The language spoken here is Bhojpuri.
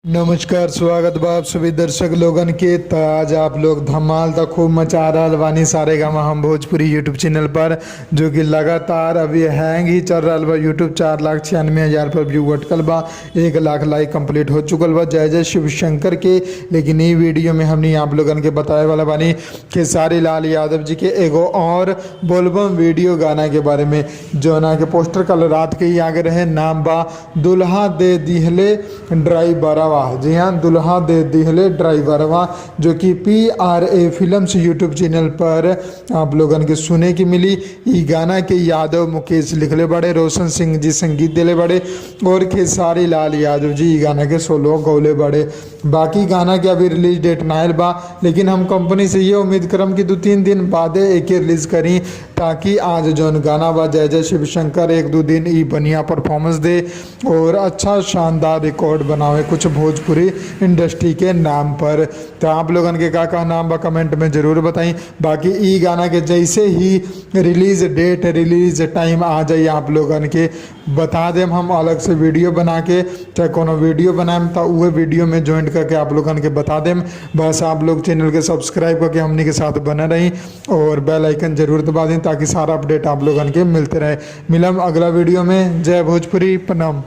नमस्कार, स्वागत बा आप सभी दर्शक लोगन के। त आज आप लोग धमाल त खूब मचा रहल बानी सारेगामा हम भोजपुरी यूट्यूब चैनल पर, जो कि लगातार अभी हैंग ही चल रहा बा। यूट्यूब 4,96,000 पर व्यू अटकल बा, 1 लाख लाइक कंप्लीट हो चुकल बा। जय जय शिव शंकर के। लेकिन ये वीडियो में हमने आप लोगन के बताए वाला बानी खेसारी लाल यादव जी के एगो और बोलबम वीडियो गाना के बारे में, जो ना के पोस्टर कल रात के ही आगे रहे। नाम बा दुल्हा दे दिहले ड्राइवरवा। जी हाँ, दुल्हा दे दिहले ड्राइवरवा, जो कि PRA फिल्म्स यूट्यूब चैनल पर आप लोगन के सुने की मिली। ई गाना के यादव मुकेश लिखले बड़े, रोशन सिंह जी संगीत दिले बड़े और खेसारी लाल यादव जी ई गाना के सोलो गौले बड़े। बाकी गाना के अभी रिलीज डेट नायल बा, लेकिन हम कंपनी से ये उम्मीद करम कि 2-3 दिन बाद एक रिलीज करी, ताकि आज जौन गाना बा जय जय शिव शंकर 1-2 दिन ई बढ़िया परफॉर्मेंस दे और अच्छा शानदार रिकॉर्ड बनावे कुछ भोजपुरी इंडस्ट्री के नाम पर। तो आप लोगन के का नाम बा कमेंट में ज़रूर बताई। बाकी ई गाना के जैसे ही रिलीज डेट रिलीज टाइम आ जाइए आप लोगन के बता देम, हम अलग से वीडियो बना के चाहे कोनो वीडियो बनाएम तो वह वीडियो में ज्वाइन करके आप लोगन के बता देम। बस आप लोग चैनल के सब्सक्राइब करके हमनी के साथ बने रही और बेल आइकन जरूर दबा दें, ताकि सारा अपडेट आप लोगन के मिलते रहे। मिलम अगला वीडियो में। जय भोजपुरी, प्रणाम।